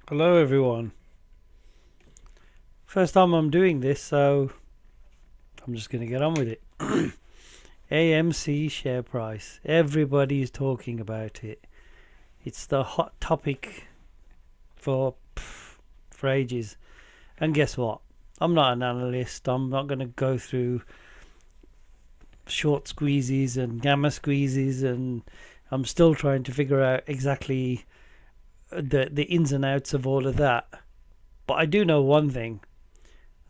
Hello everyone. First time I'm doing this, so I'm just going to get on with it. AMC share price. Everybody's talking about it. It's the hot topic for for ages. And guess what? I'm not an analyst. I'm not going to go through short squeezes and gamma squeezes, and I'm still trying to figure out exactly the ins and outs of all of that. But I do know one thing,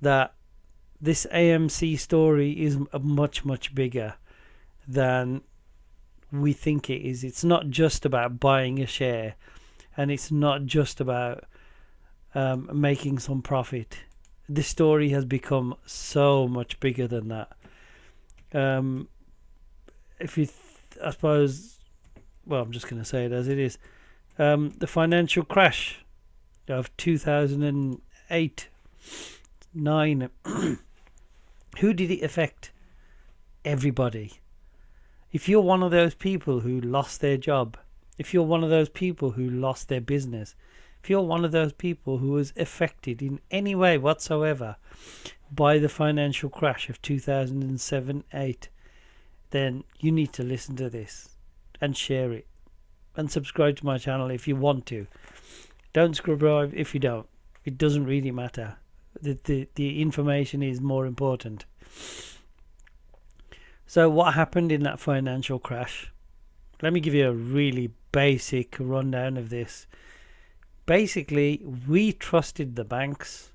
that this AMC story is much bigger than we think it is. It's not just about buying a share, and it's not just about making some profit. This story has become so much bigger than that. If you, I suppose, well, I'm just going to say it as it is. The financial crash of 2008, 9. Who did it affect? Everybody. If you're one of those people who lost their job, if you're one of those people who lost their business, if you're one of those people who was affected in any way whatsoever by the financial crash of 2007-8, then you need to listen to this and share it and subscribe to my channel if you want to. Don't subscribe if you don't. It doesn't really matter. The information is more important. So what happened in that financial crash? Let me give you a really basic rundown of this. Basically, we trusted the banks.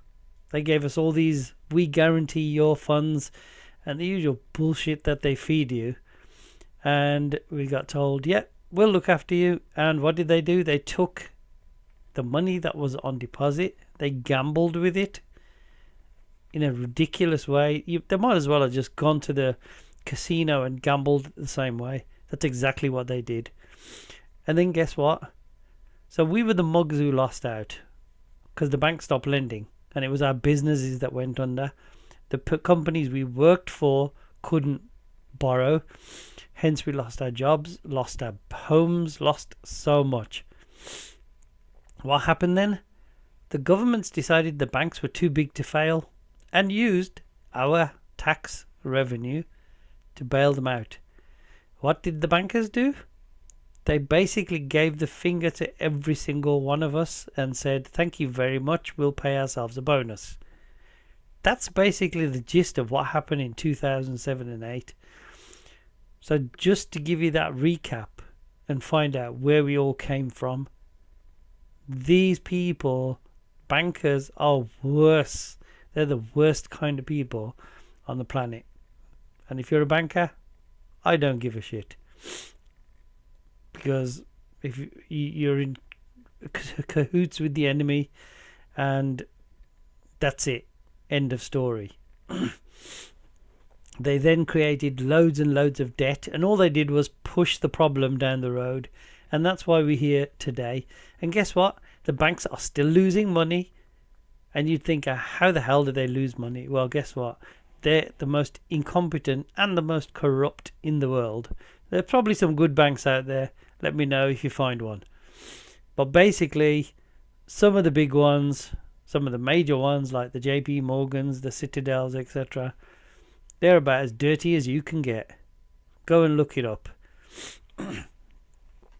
They gave us all these, we guarantee your funds, and the usual bullshit that they feed you. And we got told, yeah, we'll look after you. And what did they do? They took the money that was on deposit. They gambled with it in a ridiculous way. They might as well have just gone to the casino and gambled the same way. That's exactly what they did. And then guess what? So we were the mugs who lost out because the bank stopped lending, and it was our businesses that went under. The companies we worked for couldn't borrow, hence we lost our jobs, lost our homes, lost so much. What happened then? The governments decided the banks were too big to fail and used our tax revenue to bail them out. What did the bankers do? They basically gave the finger to every single one of us and said, thank you very much, we'll pay ourselves a bonus. That's basically the gist of what happened in 2007 and 8. So just to give you that recap and find out where we all came from, these people, bankers, are worse. They're the worst kind of people on the planet. And if you're a banker, I don't give a shit. Because if you're in cahoots with the enemy, and that's it. End of story. They then created loads and loads of debt, and all they did was push the problem down the road. And that's why we're here today. And guess what? The banks are still losing money. And you'd think, how the hell did they lose money? Well, guess what? They're the most incompetent and the most corrupt in the world. There are probably some good banks out there. Let me know if you find one. But basically, some of the big ones, some of the major ones like the JP Morgans, the Citadels, etc., they're about as dirty as you can get. Go and look it up.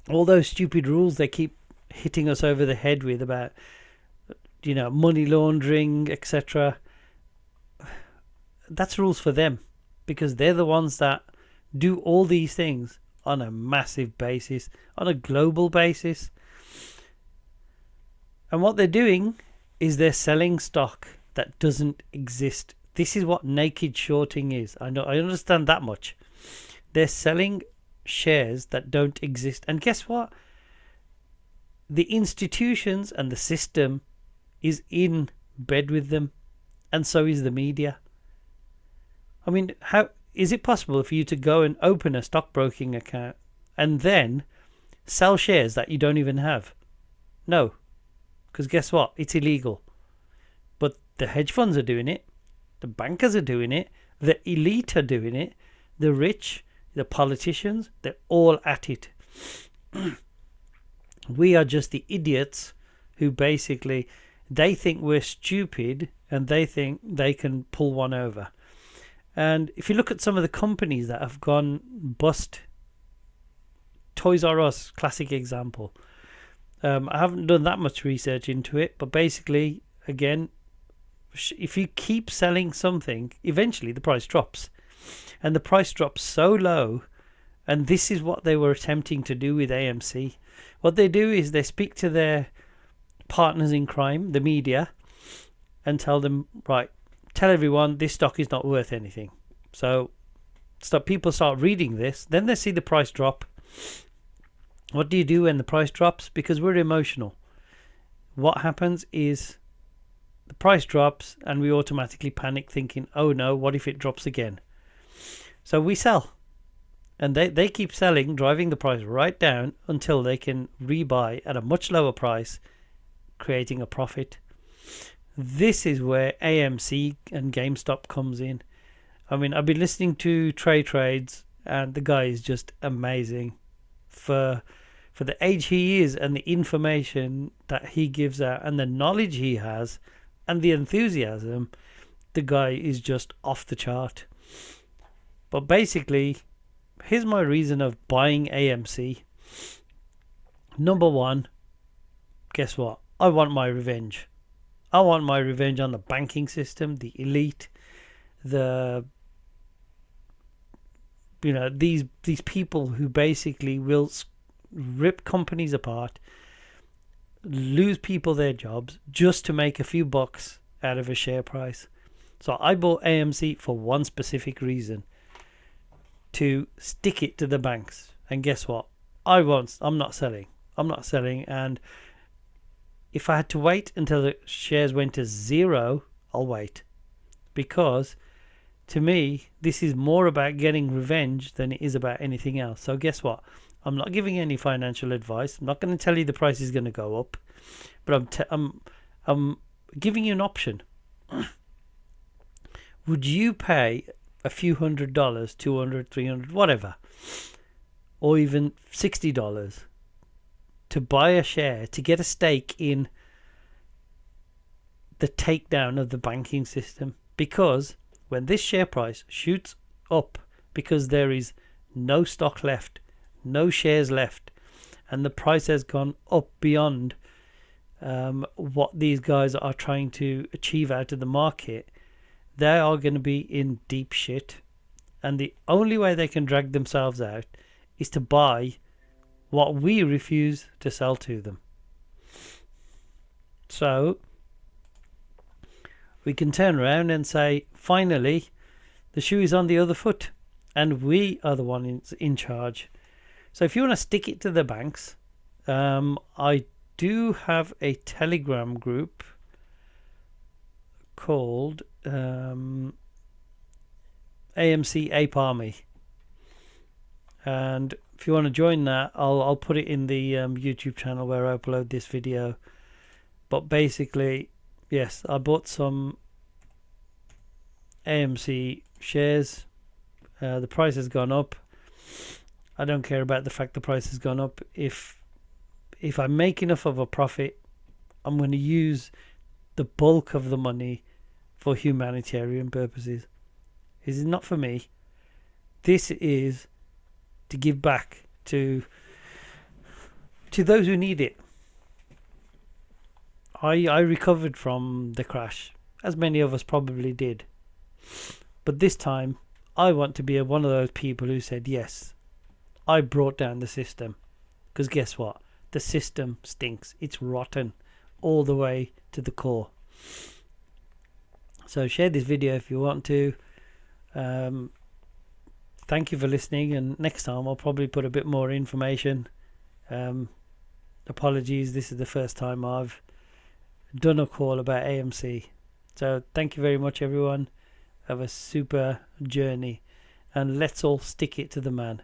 All those stupid rules they keep hitting us over the head with about, money laundering, etc. That's rules for them, because they're the ones that do all these things on a massive basis, on a global basis. And what they're doing is they're selling stock that doesn't exist. This is what naked shorting is. I understand that much. They're selling shares that don't exist. And guess what? The institutions and the system is in bed with them, and so is the media. I mean, how is it possible for you to go and open a stockbroking account and then sell shares that you don't even have? No, because guess what? It's illegal. But the hedge funds are doing it. The bankers are doing it. The elite are doing it. The rich, the politicians, they're all at it. We are just the idiots who basically, they think we're stupid and they think they can pull one over. And if you look at some of the companies that have gone bust, Toys R Us, classic example. I haven't done that much research into it, but basically, again, if you keep selling something, eventually the price drops. And the price drops so low, and this is what they were attempting to do with AMC. What they do is they speak to their partners in crime, the media, and tell them, right, tell everyone this stock is not worth anything. So people start reading this, then they see the price drop. What do you do when the price drops? Because we're emotional. What happens is the price drops and we automatically panic thinking, oh no, what if it drops again? So we sell. And they keep selling, driving the price right down until they can rebuy at a much lower price, creating a profit. This is where AMC and GameStop comes in. I mean, I've been listening to Trades, and the guy is just amazing for the age he is and the information that he gives out and the knowledge he has and the enthusiasm. The guy is just off the chart. But basically, here's my reason of buying AMC. Number one, guess what? I want my revenge. I want my revenge on the banking system, the elite, these people who basically will rip companies apart, lose people their jobs just to make a few bucks out of a share price. So I bought AMC for one specific reason: to stick it to the banks. And guess what? I'm not selling. And if I had to wait until the shares went to zero, I'll wait. Because to me, this is more about getting revenge than it is about anything else. So guess what? I'm not giving any financial advice. I'm not going to tell you the price is going to go up. But I'm giving you an option. Would you pay a few $100, $200, $300, whatever, or even $60 to buy a share, to get a stake in the takedown of the banking system? Because when this share price shoots up, because there is no stock left, no shares left, and the price has gone up beyond what these guys are trying to achieve out of the market, they are going to be in deep shit. And the only way they can drag themselves out is to buy what we refuse to sell to them. So we can turn around and say, finally, the shoe is on the other foot, and we are the ones in charge. So if you want to stick it to the banks, I do have a Telegram group called AMC Ape Army, and if you want to join that, I'll put it in the YouTube channel where I upload this video. But basically, yes, I bought some AMC shares. The price has gone up. I don't care about the fact the price has gone up. If I make enough of a profit, I'm going to use the bulk of the money for humanitarian purposes. This is not for me. This is to give back to those who need it. I recovered from the crash, as many of us probably did. But this time, I want to be one of those people who said, yes, I brought down the system. Because guess what? The system stinks. It's rotten all the way to the core. So share this video if you want to. Thank you for listening, and next time I'll probably put a bit more information. Apologies, this is the first time I've done a call about AMC. So thank you very much, everyone. Have a super journey, and let's all stick it to the man.